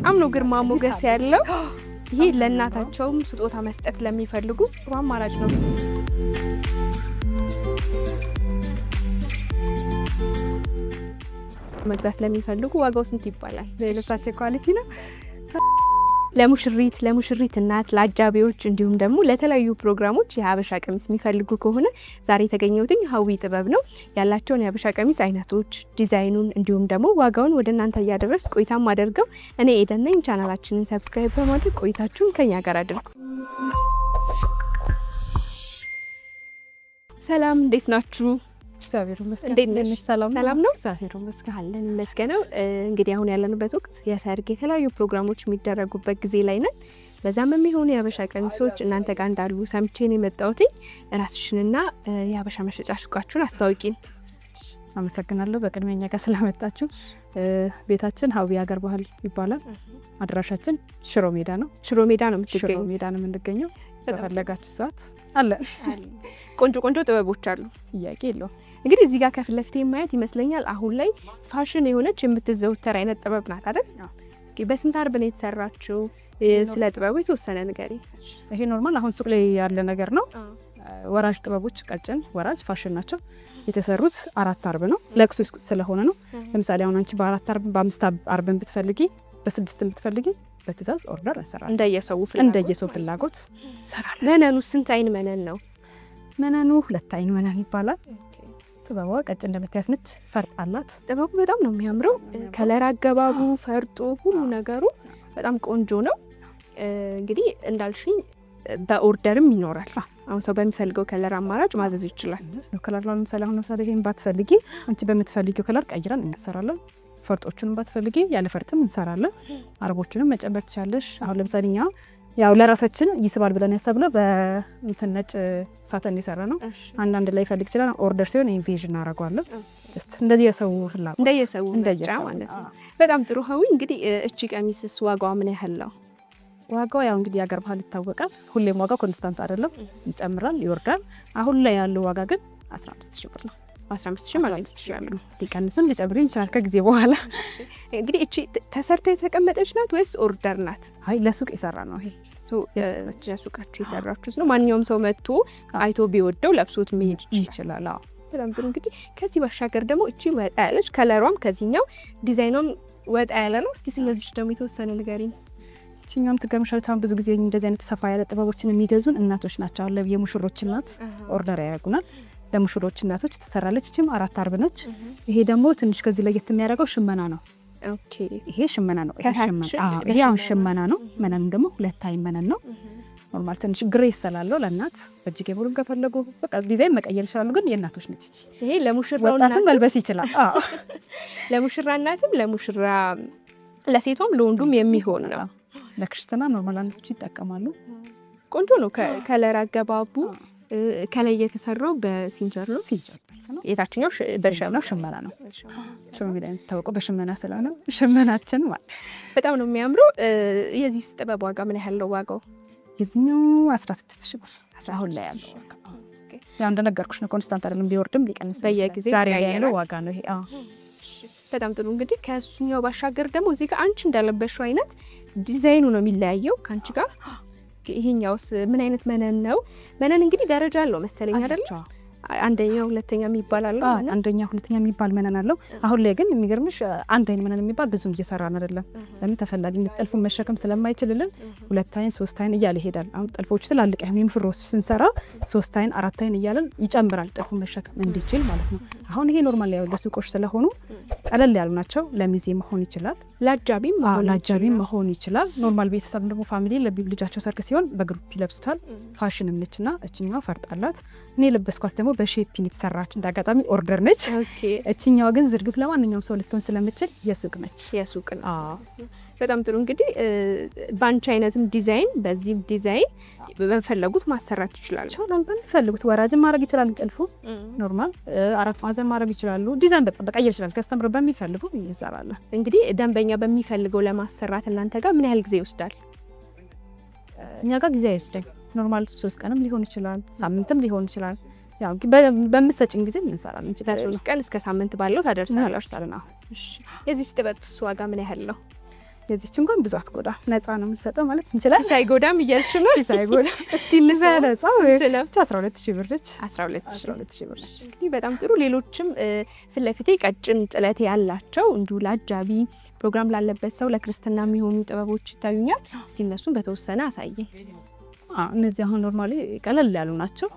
በጣም ነው ግርማ ሞገስ ያለው። ይሄ ለእናታቸውም ስጦታ መስጠት ለሚፈልጉ ጥሩ አማራጭ ነው። መግዛት ለሚፈልጉ ዋጋው ስንት ይባላል? የልብሳቸው ኳሊቲ ነው። ለሙሽሪት እናት፣ ለአጃቢዎች እንዲሁም ደግሞ ለተለያዩ ፕሮግራሞች የሀበሻ ቀሚስ የሚፈልጉ ከሆነ ዛሬ የተገኘሁትኝ ሀዊ ጥበብ ነው። ያላቸውን የሀበሻ ቀሚስ አይነቶች፣ ዲዛይኑን እንዲሁም ደግሞ ዋጋውን ወደ እናንተ እያደረስ ቆይታም አደርገው እኔ ኤደን ነኝ። ቻናላችንን ሰብስክራይብ በማድረግ ቆይታችሁን ከኛ ጋር አድርጉ። ሰላም፣ እንዴት ናችሁ? እግዚአብሔር ይመስገን። እንዴት ነሽ? ሰላም ነው? እግዚአብሔር ይመስገን አለን ይመስገነው። እንግዲህ አሁን ያለንበት ወቅት የሰርግ የተለያዩ ፕሮግራሞች የሚደረጉበት ጊዜ ላይ ነን። በዛም የሚሆኑ የሀበሻ ቀሚሶች እናንተ ጋር እንዳሉ ሰምቼ ነው የመጣሁት። ራስሽንና የሀበሻ መሸጫ ሱቃችሁን አስታውቂን። አመሰግናለሁ በቅድሚያ እኛ ጋር ስለመጣችሁ። ቤታችን ሀዊ ሀገር ባህል ይባላል። አድራሻችን ሽሮ ሜዳ ነው። ሽሮ ሜዳ ነው የምትገኘው? ሽሮ ሜዳ ነው የምንገኘው። በፈለጋችሁ ሰዓት አለ። ቆንጆ ጥበቦች አሉ፣ ጥያቄ የለውም። እንግዲህ እዚህ ጋር ከፊት ለፊት ማየት ይመስለኛል አሁን ላይ ፋሽን የሆነች የምትዘውተር አይነት ጥበብ ናት አይደል? በስንት አርብ ነው የተሰራችው? ስለ ጥበቡ የተወሰነ ንገሪ። ይሄ ኖርማል አሁን ሱቅ ላይ ያለ ነገር ነው። ወራጅ ጥበቦች ቀጭን ወራጅ ፋሽን ናቸው። የተሰሩት 4 አርብ ነው። ለቅሶ ስለሆነ ነው። ለምሳሌ አሁን አንቺ በ4 አርብ በ5 አርብን ብትፈልጊ በ6 ብትፈልጊ በትእዛዝ ኦርደር እንሰራለን። እንደየሰው ፍላጎት እንሰራለን። መነኑ ስንት አይን መነን ነው? መነኑ 2 አይን መነን ይባላል። ጥበቧ ቀጭን እንደምታያት ነች። ፈርጥ አላት። ጥበቡ በጣም ነው የሚያምረው። ከለር አገባቡ፣ ፈርጡ፣ ሁሉ ነገሩ በጣም ቆንጆ ነው። እንግዲህ እንዳልሽኝ በኦርደርም ይኖራል። አሁን ሰው በሚፈልገው ከለር አማራጭ ማዘዝ ይችላል። ከለር ለምሳሌ አሁን ለምሳሌ ይሄን ባትፈልጊ አንቺ በምትፈልጊው ከለር ቀይረን እንሰራለን። ፈርጦቹንም ባትፈልጊ ያለ ፈርጥም እንሰራለን። አረቦቹንም መጨመር ትችላለሽ። አሁን ለምሳሌ እኛ ያው ለራሳችን ይስባል ብለን ያሰብነው በእንትን ነጭ ሳተን የሰራ ነው። አንዳንድ ላይ ፈልግ ይችላል። ኦርደር ሲሆን ኢንቬዥን እናደርገዋለን። ጀስት እንደዚህ የሰው ፍላጎት እንደየሰው ማለት ነው። በጣም ጥሩ ሀዊ። እንግዲህ እቺ ቀሚስስ ዋጋዋ ምን ያህል ነው? ዋጋው ያው እንግዲህ የሀገር ባህል ይታወቃል። ሁሌም ዋጋው ኮንስታንት አይደለም፣ ይጨምራል፣ ይወርዳል። አሁን ላይ ያለው ዋጋ ግን 15000 ብር ነው። 15000 ማለት ይችላል። ሊቀንስም ሊጨምርም ይችላል ከጊዜ በኋላ። እንግዲህ እቺ ተሰርታ የተቀመጠች ናት ወይስ ኦርደር ናት? አይ ለሱቅ የሰራ ነው። ይሄ ለሱቃችሁ የሰራችሁት ነው። ማንኛውም ሰው መጥቶ አይቶ ቢወደው ለብሶት መሄድ ይችላል። አዎ በጣም ጥሩ። እንግዲህ ከዚህ ባሻገር ደግሞ እቺ ወጣ ያለች ከለሯም ከዚህኛው ዲዛይኗም ወጣ ያለ ነው። እስቲ ስለዚህ ደግሞ የተወሰነ ንገሪኝ። እኛም ትገርምሻለች። አሁን ብዙ ጊዜ እንደዚህ አይነት ሰፋ ያለ ጥበቦችን የሚገዙን እናቶች ናቸው። አለ የሙሽሮች እናት ኦርደር ያደርጉናል። ለሙሽሮች እናቶች ትሰራለች። እቺም 4 አርብ ነች። ይሄ ደግሞ ትንሽ ከዚህ ለየት የሚያደርገው ሽመና ነው። ኦኬ ይሄ ሽመና ነው። ይሄ አሁን ሽመና ነው። መነኑ ደግሞ 2 አይን መነን ነው። ኖርማል ትንሽ ግሬስ ስላለው ለእናት በእጅጌ ሙሉ ከፈለጉ በቃ ዲዛይን መቀየር ይችላሉ። ግን የእናቶች ነች እቺ። ይሄ ለሙሽራ ወጣትም መልበስ ይችላል። ለሙሽራ እናትም ለሙሽራ ለሴቷም ለወንዱም የሚሆን ነው። ለክርስትና ኖርማል አንዶች ይጠቀማሉ። ቆንጆ ነው። ከለር አገባቡ ከላይ የተሰራው በሲንጀር ነው። የታችኛው ሽመና ነው። ሽመና ታውቆ በሽመና ስለሆነ ሽመናችን ማለት በጣም ነው የሚያምረው። የዚህ ጥበብ ዋጋ ምን ያህል ነው? ዋጋው የዚህኛው 16000 ብር አሁን ላይ ያለው ዋጋ። ያው እንደነገርኩሽ ነው፣ ኮንስታንት አይደለም፣ ቢወርድም ሊቀንስ በየጊዜው ዛሬ ያለው ዋጋ ነው ይሄ። በጣም ጥሩ። እንግዲህ ከሱኛው ባሻገር ደግሞ እዚህ ጋር አንቺ እንዳለበሽው አይነት ዲዛይኑ ነው የሚለያየው ካንቺ ጋር። ይሄኛውስ ምን አይነት መነን ነው? መነን እንግዲህ ደረጃ አለው መሰለኝ አይደል? አንደኛ ሁለተኛ የሚባል አለው። አንደኛ ሁለተኛ የሚባል መነን አለው። አሁን ላይ ግን የሚገርምሽ አንድ አይን መነን የሚባል ብዙም እየሰራን አይደለም። ለምን ተፈላጊነት ጥልፉን መሸከም ስለማይችልልን 2 አይን 3 አይን እያለ ይሄዳል። አሁን ጥልፎቹ ትላልቅ አይን የምፍሮስ ስንሰራ 3 አይን 4 አይን እያለን ይጨምራል ጥልፉን መሸከም እንዲችል ማለት ነው። አሁን ይሄ ኖርማል ያው ለሱቆች ስለሆኑ ቀለል ያሉ ናቸው። ለሚዜ መሆን ይችላል፣ ለአጃቢም መሆን ይችላል። ኖርማል ቤተሰብ ደግሞ ፋሚሊ ልጃቸው ሰርግ ሲሆን በግሩፕ ይለብሱታል። ፋሽንም ነችና እችኛው ፈርጣላት። እኔ ለበስኳት ደግሞ በሼፒን የተሰራች እንዳጋጣሚ ኦርደር ነች። እችኛው ግን ዝርግፍ ለማንኛውም ሰው ልትሆን ስለምችል የሱቅ ነች። የሱቅ ነው። በጣም ጥሩ። እንግዲህ ባንቺ አይነትም ዲዛይን በዚህ ዲዛይን በፈለጉት ማሰራት ይችላል። በፈለጉት ወራጅን ማድረግ ይችላል። ጥልፉ ኖርማል 4 ማዕዘን ማድረግ ይችላሉ። ዲዛይን በቀየር ይችላል። ከስተምር በሚፈልጉ ይሰራል። እንግዲህ ደንበኛ በሚፈልገው ለማሰራት እናንተ ጋር ምን ያህል ጊዜ ይወስዳል? እኛ ጋር ጊዜ አይወስድም። ኖርማል 3 ቀንም ሊሆን ይችላል፣ ሳምንትም ሊሆን ይችላል። ያው በምሰጭን ጊዜ እንሰራለን። ከ3 ቀን እስከ ሳምንት ባለው ታደርሳላችሁ። እሺ የዚህ ጥበብ ዋጋ ምን ያህል ነው? የዚች እንኳን ብዙ አትጎዳ ነፃ ነው የምትሰጠው ማለት እንችላለን። ሳይጎዳም እያልሽ ነው? ሳይጎዳ እስቲ እንነጻ ብቻ 12000 ብር ነች። 12000 ብር ነች። እንግዲህ በጣም ጥሩ። ሌሎችም ፊት ለፊቴ ቀጭን ጥለት ያላቸው እንዲሁ ለአጃቢ ፕሮግራም ላለበት ሰው ለክርስትና የሚሆኑ ጥበቦች ይታዩኛል። እስቲ እነሱን በተወሰነ አሳየኝ። እነዚህ አሁን ኖርማሊ ቀለል ያሉ ናቸው።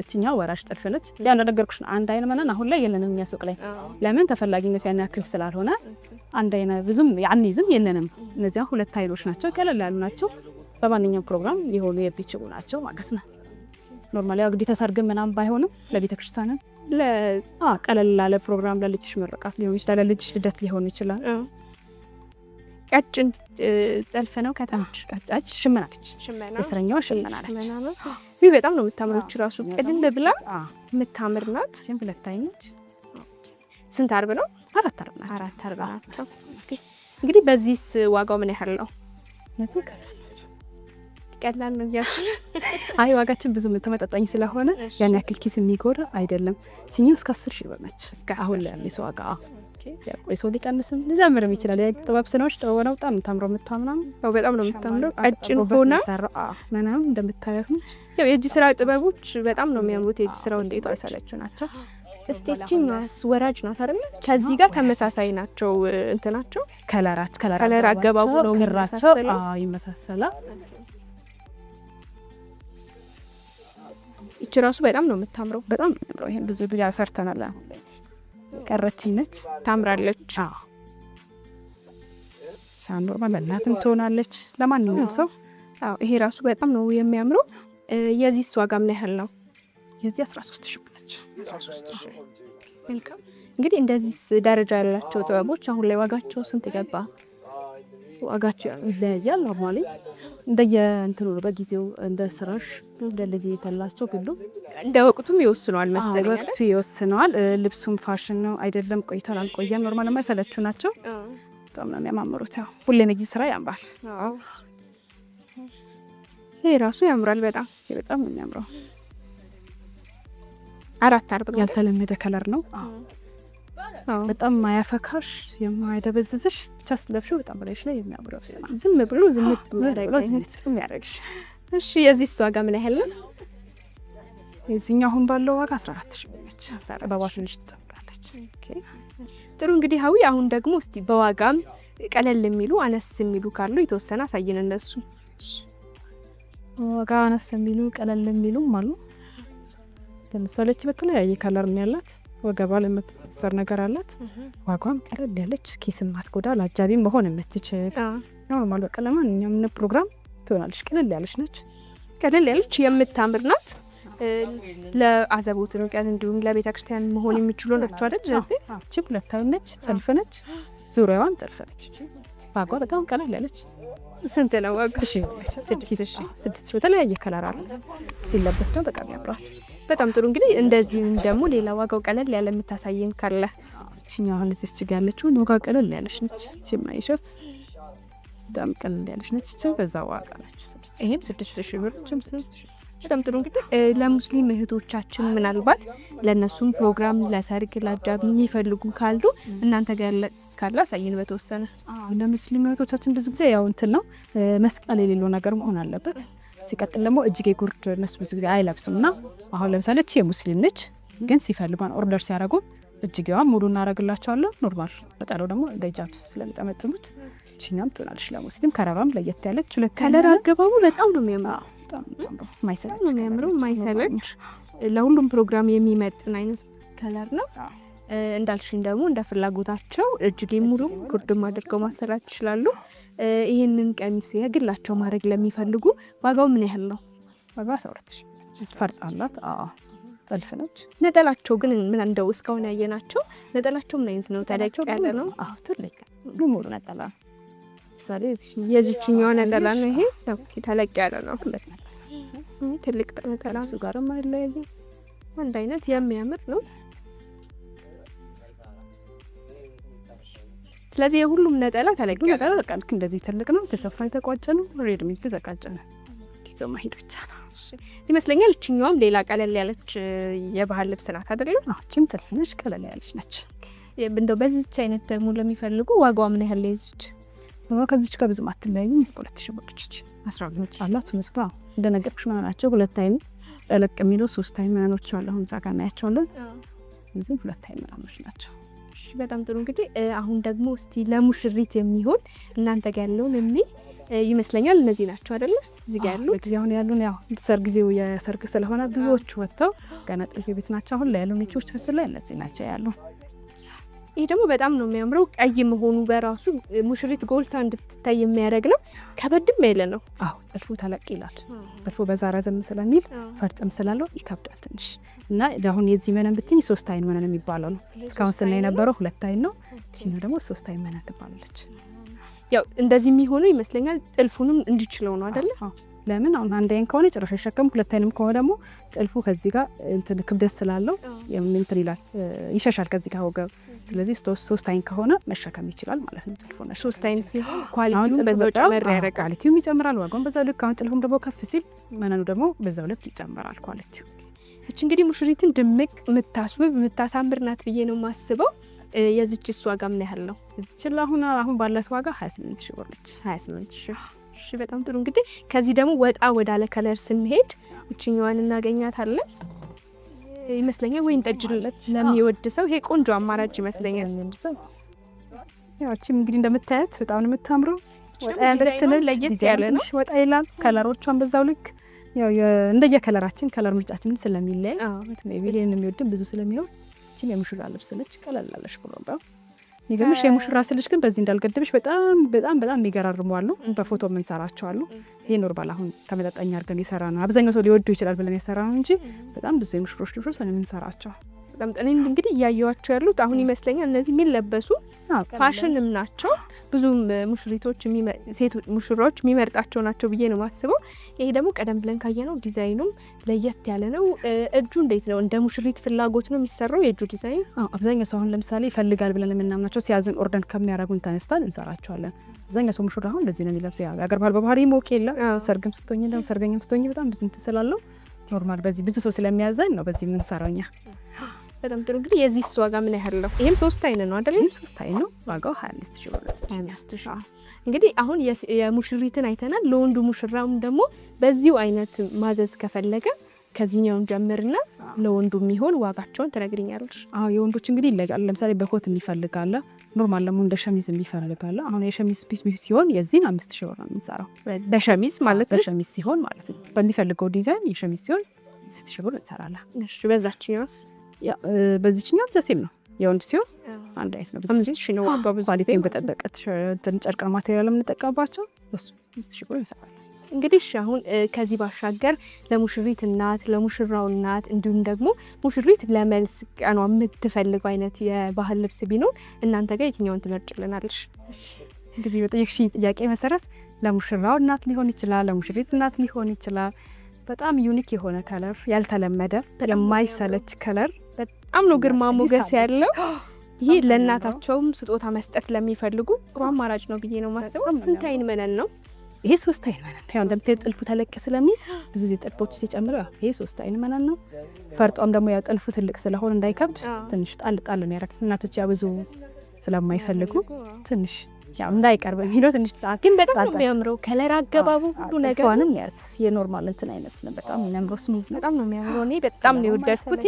እችኛው ወራሽ ጥልፍ ነች። ያው እንደነገርኩሽ አንድ አይነ መነን አሁን ላይ የለንም እኛ ሱቅ ላይ። ለምን ተፈላጊነት ያን ያክል ስላልሆነ አንድ አይነ ብዙም ያንይዝም የለንም። እነዚህ ሁለት አይኖች ናቸው፣ ቀለል ያሉ ናቸው። በማንኛውም ፕሮግራም ሊሆኑ የሚችሉ ናቸው ማለት ነው። ኖርማሊ ያው ግዴታ ሰርግ ምናምን ባይሆንም ለቤተ ክርስቲያን ቀለል ያለ ፕሮግራም ለልጅሽ ምርቃት ሊሆን ይችላል፣ ለልጅሽ ልደት ሊሆን ይችላል። ቀጭን ጥልፍ ነው ከታች ቀጫጭ ሽመና ነች። የስረኛዋ ሽመና ነች። ይሄ በጣም ነው የምታምረው። ራሱ ቅልል ብላ የምታምር ናት። ሁለት አይኖች። ስንት አርብ ነው? 4 አርብ ናቸው። 4 አርብ ናቸው። እንግዲህ በዚህስ ዋጋው ምን ያህል ነው? እነዚህ ቀላል ነው ያሽ? አይ ዋጋችን ብዙ ተመጣጣኝ ስለሆነ ያን ያክል ኪስ የሚጎዳ አይደለም። ሲኒው እስከ 10000 ብር ነች። አሁን ላይ ያለው ዋጋ ቆይቶ ሊቀንስም ሊጀምርም ይችላል። የጥበብ ስራዎች ነው በጣም ታምሮ የምታምናም ነው። በጣም ነው የምታምረው። ቀጭን ሆና ምናምን እንደምታዩት ነው። ያው የእጅ ስራ ጥበቦች በጣም ነው የሚያምሩት። የእጅ ስራ ውጤቱ አይሰለቹ ናቸው። እስቲችኛስ ወራጅ ናት አይደል? ከዚህ ጋር ተመሳሳይ ናቸው እንትናቸው። ከለር አገባቡ ነው ክራቸው ይመሳሰላል። እቺ ራሱ በጣም ነው የምታምረው። በጣም ነው ይሄን ብዙ ጊዜ ሰርተናል። ቀረችኝ ነች። ታምራለች። ኖርማል ለእናትም ትሆናለች ለማንኛውም ሰው። ይሄ ራሱ በጣም ነው የሚያምረው። የዚህስ ዋጋ ምን ያህል ነው? የዚህ 13000 ብር ነች። 13000 መልካም። እንግዲህ እንደዚህ ደረጃ ያላቸው ጥበቦች አሁን ላይ ዋጋቸው ስንት ገባ? ዋጋቸው ይለያያል። ኖርማሊ እንደየ እንትኑ በጊዜው እንደ ስራሽ እንደዚህ የተላቸው ሁሉ እንደ ወቅቱም ይወስነዋል መሰለኝ። ወቅቱ ይወስነዋል። ልብሱም ፋሽን ነው አይደለም፣ ቆይቷል አልቆየም፣ ኖርማል የማይሰለቹ ናቸው። በጣም ነው የሚያማምሩት። ያው ሁሌ ነጂ ስራ ያምራል። ይሄ ራሱ ያምራል በጣም በጣም ነው የሚያምረው። 4 አርብ ያልተለመደ ከለር ነው። በጣም ማያፈካሽ የማይደበዝዝሽ ቻስ ለብሹ በጣም ብለሽ ላይ የሚያምረው ዝም ብሎ ዝምጥ የሚያደርግሽ። እሺ የዚህስ ዋጋ ምን ያህል ነው? የዚህኛው አሁን ባለው ዋጋ 14000 ብር ነች። በባሽንሽ ትጠብቃለች። ጥሩ እንግዲህ ሀዊ አሁን ደግሞ እስቲ በዋጋም ቀለል የሚሉ አነስ የሚሉ ካሉ የተወሰነ አሳይን። እነሱ ዋጋ አነስ የሚሉ ቀለል የሚሉም አሉ። ለምሳሌ በተለያየ ከለር ነው ያላት። ወገባ ለምትሰር ነገር አላት። ዋጋም ቀለል ያለች ኪስም አትጎዳ ለአጃቢ መሆን የምትችል ኖርማል በቃ ለማንኛውም ፕሮግራም ትሆናለች። ቀለል ያለች ነች። ቀለል ያለች የምታምር ናት። ለአዘቦት ቀን እንዲሁም ለቤተ ክርስቲያን መሆን የሚችሉ ናቸው አይደል? ስለዚህ እቺ ሁለታው ነች፣ ጥልፍ ነች፣ ዙሪያዋን ጥልፍ ነች። ዋጋ በጣም ቀለል ያለች ስንት ነው ዋጋ? 6000 በተለያየ ከለር አላት። ሲለበስ ነው በጣም ያምራል። በጣም ጥሩ እንግዲህ እንደዚህም ደግሞ ሌላ ዋጋው ቀለል ያለ የምታሳየን ካለ? እቺኛው አሁን እዚህ ጋር ያለችው ዋጋ ቀለል ያለች ነች። ሲማይሾት በጣም ቀለል ያለች ነች። በዛ ዋጋ ነች። ይሄም 6000 ብር። በጣም ጥሩ እንግዲህ ለሙስሊም እህቶቻችን ምናልባት ለነሱም ፕሮግራም ለሰርግ ለአጃቢ የሚፈልጉ ካሉ እናንተ ጋር ካለ አሳይን በተወሰነ። ለሙስሊም እህቶቻችን ብዙ ጊዜ ያው እንትን ነው መስቀል የሌለው ነገር መሆን አለበት። ሲቀጥል ደግሞ እጅጌ ጉርድ እነሱ ብዙ ጊዜ አይለብሱምና አሁን ለምሳሌ እቺ የሙስሊም ነች፣ ግን ሲፈልጉን ኦርደር ሲያደርጉ እጅጌዋን ሙሉ እናደርግላቸዋለን። ኖርማል በጣለው ደግሞ ለጃት ስለሚጠመጥሙት እቺኛም ትሆናለች ለሙስሊም። ከለሯም ለየት ያለች ሁለት ከለር አገባቡ በጣም ነው የሚያምረው። በጣም ማይሰለች ነው የሚያምረው፣ ማይሰለች ለሁሉም ፕሮግራም የሚመጥን አይነት ከለር ነው። እንዳልሽኝ ደግሞ እንደ ፍላጎታቸው እጅጌ ሙሉ ጉርድም አድርገው ማሰራት ይችላሉ። ይሄንን ቀሚስ የግላቸው ማድረግ ለሚፈልጉ ዋጋው ምን ያህል ነው? ዋጋው 12000 ፈርጥ አላት። ጥልፍ ነች። ነጠላቸው ግን ምን እንደው እስካሁን ያየናቸው ነጠላቸው ምን አይነት ነው? ተለቅ ያለ ነው? ትልቅ ሙሉ ነጠላ ምሳሌ የዚህኛው ነጠላ ነው። ይሄ ተለቅ ያለ ነው። ትልቅ ነጠላ እሱ ጋርም አይለያይም። አንድ አይነት የሚያምር ነው። ስለዚህ የሁሉም ነጠላ ተለቅ ያለ ነው። ልክ እንደዚህ ትልቅ ነው። ተሰፋ የተቋጨ ነው። ሬድ ሚል ተዘጋጀ ነው። ኪዞ ማሄድ ብቻ ነው ይመስለኛል። እቺኛውም ሌላ ቀለል ያለች የባህል ልብስ ናት አይደል? እቺም ጥልፍ ነች፣ ቀለል ያለች ነች። እንደው በዚህች አይነት ደግሞ ለሚፈልጉ ዋጋው ምን ያህል ይዝች? ከዚች ጋር ብዙም አትለያይም። 2000 ብር ነች። 12 አላት መስፋ እንደነገርኩሽ ናቸው። 2 አይን ጠለቅ የሚለው 3 አይን ምናኖች አሉ። አሁን ዛጋ እናያቸዋለን። እዚህ 2 አይን ምናኖች ናቸው። እሺ በጣም ጥሩ። እንግዲህ አሁን ደግሞ እስቲ ለሙሽሪት የሚሆን እናንተ ጋር ያለውን ይመስለኛል እነዚህ ናቸው አይደለ? እዚህ ጋር ያሉት አሁን ያሉን ያው ሰርግ ጊዜው የሰርግ ስለሆነ ብዙዎቹ ወጥተው ገና ጥልፍ ቤት ናቸው። አሁን ላይ ያሉ ኔቾች ላይ እነዚህ ናቸው ያሉ። ይሄ ደግሞ በጣም ነው የሚያምረው። ቀይ መሆኑ በራሱ ሙሽሪት ጎልታ እንድትታይ የሚያደርግ ነው። ከበድም ያለ ነው። አዎ ጥልፉ ተለቅ ይላል። ጥልፉ በዛ ረዘም ስለሚል ፈርጥም ስላለው ይከብዳል ትንሽ እና አሁን የዚህ መነን ብትኝ 3 አይን መነን የሚባለው ነው። እስካሁን ስናይ የነበረው 2 አይን ነው። እቺ ደግሞ 3 አይን መነን ትባላለች። ያው እንደዚህ የሚሆነው ይመስለኛል ጥልፉንም እንዲችለው ነው አይደለ? ለምን አሁን 1 አይን ከሆነ ጭራሽ አይሸከም። 2 አይንም ከሆነ ደግሞ ጥልፉ ከዚህ ጋር እንትን ክብደት ስላለው እንትን ይላል ይሸሻል ከዚህ ጋር ወገብ። ስለዚህ 3 አይን ከሆነ መሸከም ይችላል ማለት ነው። ጥልፉ ነው 3 አይን ሲሆን ኳሊቲውን በዛው ጨመር ያደርጋል። ኳሊቲውም ይጨምራል፣ ዋጋውን በዛው ልክ። አሁን ጥልፉም ደግሞ ከፍ ሲል መነኑ ደግሞ በዛው ልክ ይጨምራል ኳሊቲው። እቺ እንግዲህ ሙሽሪትን ድምቅ የምታስውብ የምታሳምር ናት ብዬ ነው የማስበው። የዚች ዋጋ ምን ያህል ነው? እዚች አሁን ባላት ዋጋ 28000 ብር ነች። 28000። እሺ በጣም ጥሩ። እንግዲህ ከዚህ ደግሞ ወጣ ወዳለ ከለር ስንሄድ እቺኛዋን እናገኛታለን ይመስለኛል። ወይን ጠጅ ለሚወድ ሰው ይሄ ቆንጆ አማራጭ ይመስለኛል። ያው እቺም እንግዲህ እንደምታያት በጣም ነው የምታምረው። ወጣ ያለች ነው፣ ለየት ያለ ነው። ወጣ ይላል። ከለሮቿን በዛው ልክ ያው እንደየከለራችን ከለር ምርጫችንም ስለሚለይ ሜቢ ይሄን የሚወድም ብዙ ስለሚሆን እቺ የሙሽራ ልብስ ነች። ቀለላለሽ ፕሮግራም ይገምሽ የሙሽራ ስልሽ ግን በዚህ እንዳልገደብሽ በጣም በጣም በጣም የሚገራርሙ አሉ። በፎቶ የምንሰራቸው አሉ። ይሄ ኖርማል አሁን ተመጣጣኝ አድርገን የሰራ ነው። አብዛኛው ሰው ሊወዱ ይችላል ብለን የሰራ ነው እንጂ በጣም ብዙ የሙሽሮች ልብሶች ነው የምንሰራቸው። በጣም እኔ እንግዲህ እያየዋቸው ያሉት አሁን ይመስለኛል እነዚህ የሚለበሱ ፋሽንም ናቸው። ብዙም ሙሽሪቶች ሴት ሙሽራዎች የሚመርጣቸው ናቸው ብዬ ነው ማስበው። ይሄ ደግሞ ቀደም ብለን ካየነው ዲዛይኑም ለየት ያለ ነው። እጁ እንዴት ነው? እንደ ሙሽሪት ፍላጎት ነው የሚሰራው የእጁ ዲዛይን? አብዛኛው ሰው አሁን ለምሳሌ ይፈልጋል ብለን የምናምናቸው ሲያዝን ኦርደር ከሚያደርጉን ተነስተን እንሰራቸዋለን። አብዛኛው ሰው ሙሽራ አሁን እንደዚህ ነው የሚለብሰው። ያገር ባህል በባህሪ ሞክ የለም። ሰርግም ስትሆኝ ደግሞ ሰርገኛም ስትሆኝ በጣም ብዙ እንትስላለው ኖርማል በዚህ ብዙ ሰው ስለሚያዘኝ ነው በዚህ የምንሰራው እኛ። በጣም ጥሩ። እንግዲህ የዚህ ዋጋ ምን ያህል ነው? ይሄም 3 አይን ነው አይደል? 3 አይን ነው። ዋጋው 25000 ብር ነው። 25000። እንግዲህ አሁን የሙሽሪትን አይተናል። ለወንዱ ሙሽራም ደግሞ በዚሁ አይነት ማዘዝ ከፈለገ ከዚህኛውን ጀምርና ለወንዱ የሚሆን ዋጋቸውን ትነግሪኛለሽ? የወንዶች እንግዲህ ይለያል። ለምሳሌ በኮት የሚፈልጋለ ኖርማል ደግሞ እንደ ሸሚዝ የሚፈልጋለ። አሁን የሸሚዝ ፒስ ሲሆን የዚህን 5000 ብር ነው የምንሰራው። በሸሚዝ ማለት ነው። በሸሚዝ ሲሆን ማለት ነው። በሚፈልገው ዲዛይን የሸሚዝ ሲሆን 5000 ብር እንሰራለን። እሺ በዛችኛውስ? በዚህኛው ዘሴም ነው። የወንድ ሲሆን አንድ አይነት ነው። 5000 ነው ዋጋው። ብዙ ኳሊቲ በተጠበቀ ጨርቅ ማቴሪያል የምንጠቀምባቸው እሱ 5000 ብር እንሰራለን። እንግዲህ አሁን ከዚህ ባሻገር ለሙሽሪት እናት፣ ለሙሽራው እናት እንዲሁም ደግሞ ሙሽሪት ለመልስ ቀኗ የምትፈልገው አይነት የባህል ልብስ ቢኖር እናንተ ጋር የትኛውን ትመርጭልናለሽ? እንግዲህ በጠየቅሽኝ ጥያቄ መሰረት ለሙሽራው እናት ሊሆን ይችላል፣ ለሙሽሪት እናት ሊሆን ይችላል። በጣም ዩኒክ የሆነ ከለር፣ ያልተለመደ የማይሰለች ከለር፣ በጣም ነው ግርማ ሞገስ ያለው። ይሄ ለእናታቸውም ስጦታ መስጠት ለሚፈልጉ ጥሩ አማራጭ ነው ብዬ ነው ማስበው። ስንት አይን መነን ነው? ይሄ 3 አይን መነን ነው። ያው እንደምታዩ ጥልፉ ተለቅ ስለሚል ብዙ ጊዜ ጥልፎች ሲጨምሩ ይሄ 3 አይን መነን ነው። ፈርጧም ደግሞ ያው ጥልፉ ትልቅ ስለሆነ እንዳይከብድ ትንሽ ጣል ጣል ነው ያደረኩት። እናቶች ያው ብዙ ስለማይፈልጉ ትንሽ ያው እንዳይቀርብ የሚለው ትንሽ ግን በጣም ነው የሚያምረው ከለር አገባቡ ሁሉ ነገር ሆነም ያስ የኖርማል እንትን አይመስልም። በጣም የሚያምረው ስሙዝ ነው። በጣም ነው የሚያምረው። እኔ በጣም ነው የወደድኩት።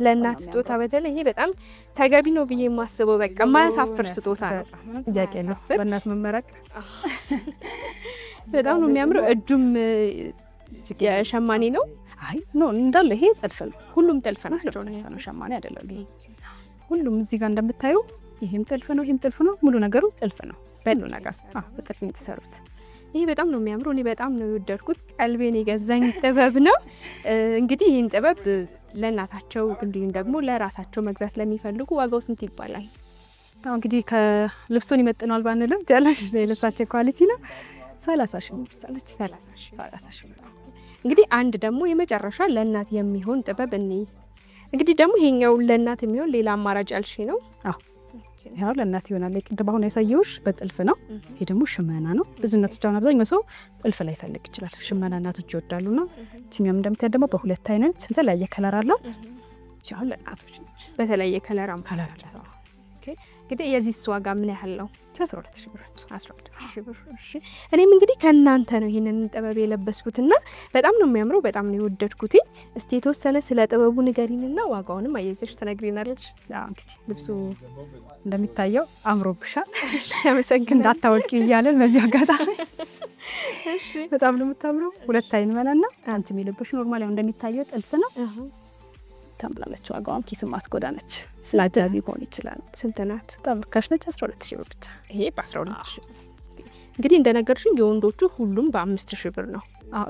ለእናት ስጦታ በተለይ ይሄ በጣም ተገቢ ነው ብዬ የማስበው። በቃ የማያሳፍር ስጦታ ነው። ጥያቄ ነው በእናት መመረቅ። በጣም ነው የሚያምረው። እጁም የሸማኔ ነው። አይ ኖ እንዳለ ይሄ ጥልፍ ነው። ሁሉም ጥልፍ ናቸው ነው ሸማኔ አይደለም። ይሄ ሁሉም እዚህ ጋር እንደምታዩ ይሄም ጥልፍ ነው፣ ይሄም ጥልፍ ነው። ሙሉ ነገሩ ጥልፍ ነው። በሉ ነገር በጥልፍ ነው የተሰሩት። ይሄ በጣም ነው የሚያምረው። እኔ በጣም ነው የወደድኩት። ቀልቤን የገዛኝ ጥበብ ነው። እንግዲህ ይህን ጥበብ ለእናታቸው እንዲሁም ደግሞ ለራሳቸው መግዛት ለሚፈልጉ ዋጋው ስንት ይባላል? እንግዲህ ከልብሱን ይመጥናል ባንልም ያለሽ የልብሳቸው ኳሊቲ ነው 30,000 ብቻ ነች። 30,000 እንግዲህ አንድ ደግሞ የመጨረሻ ለእናት የሚሆን ጥበብ እንግዲህ ደግሞ ይሄኛው ለእናት የሚሆን ሌላ አማራጭ ያልሽ ነው? ያው ለእናት ይሆናል። ቅድም አሁን ያሳየውሽ በጥልፍ ነው። ይሄ ደግሞ ሽመና ነው። ብዙ እናቶች አሁን አብዛኛው ሰው ጥልፍ ላይ ፈልግ ይችላል። ሽመና እናቶች ይወዳሉና እቺኛም እንደምታያት ደግሞ በሁለት አይነት የተለያየ ከለር አላት። ይቻላል ለእናቶች ነች። በተለያየ ከለር አላት። ኦኬ እንግዲህ የዚህ ዋጋ ምን ያህል ነው? 12,000 ብር። 12,000 ብር። እሺ እኔም እንግዲህ ከእናንተ ነው ይሄንን ጥበብ የለበስኩትና በጣም ነው የሚያምረው፣ በጣም ነው የወደድኩት። እስቲ የተወሰነ ስለ ጥበቡ ንገሪንና ዋጋውንም አያይዘሽ ትነግሪናለሽ። እንግዲህ ልብሱ እንደሚታየው አምሮብሻል፣ አመሰግናለሁ። እንዳታወልቂ እያለን በዚህ አጋጣሚ እሺ በጣም ነው የምታምረው። 2 አይን መነና አንቺ የሚለበሽ ኖርማል ያው እንደሚታየው ጥልፍ ነው። ተምላለች። ዋጋዋም ኪስም አትጎዳ ነች። ስላጃቢ ሆን ይችላል። ስንት ናት? በጣም ርካሽ ነች። 12,000 ብር ብቻ። ይሄ በ12,000 እንግዲህ እንደነገርሽኝ የወንዶቹ ሁሉም በ5,000 ብር ነው።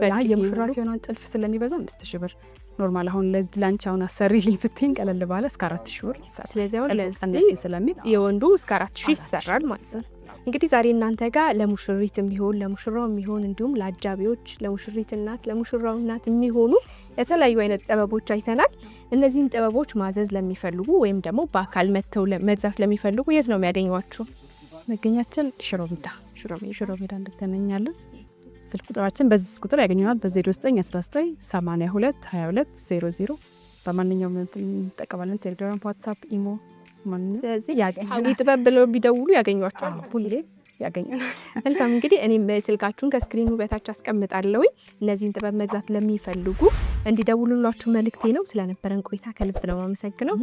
ያ የሙሽራ ሲሆን ጥልፍ ስለሚበዛ 5,000 ብር ኖርማል። አሁን ለላንቺ አሁን አሰሪ ሊፍቲን ቀለል ባለ እስከ 4,000 ብር ይሰራል። ስለዚህ አሁን ለዚህ ስለሚል የወንዱ እስከ 4,000 ይሰራል ማለት ነው። እንግዲህ ዛሬ እናንተ ጋር ለሙሽሪት የሚሆን ለሙሽራው የሚሆን እንዲሁም ለአጃቢዎች ለሙሽሪት እናት ለሙሽራው እናት የሚሆኑ የተለያዩ አይነት ጥበቦች አይተናል። እነዚህን ጥበቦች ማዘዝ ለሚፈልጉ ወይም ደግሞ በአካል መጥተው መግዛት ለሚፈልጉ የት ነው የሚያገኟቸው? መገኛችን ሽሮ ሜዳ እንገናኛለን። ስልክ ቁጥራችን በዚህ ቁጥር ያገኙናል። በ0919 82 22 00 በማንኛውም እንጠቀማለን። ቴሌግራም፣ ዋትስአፕ፣ ኢሞ ስለዚህ ሀዊ ጥበብ ብለው ቢደውሉ ያገኟቸዋል። ሁሌ ያገኛል። መልካም እንግዲህ እኔም ስልካችሁን ከስክሪኑ በታች አስቀምጣለሁኝ። እነዚህን ጥበብ መግዛት ለሚፈልጉ እንዲደውሉላችሁ መልእክቴ ነው። ስለነበረን ቆይታ ከልብ ነው አመሰግናለሁ።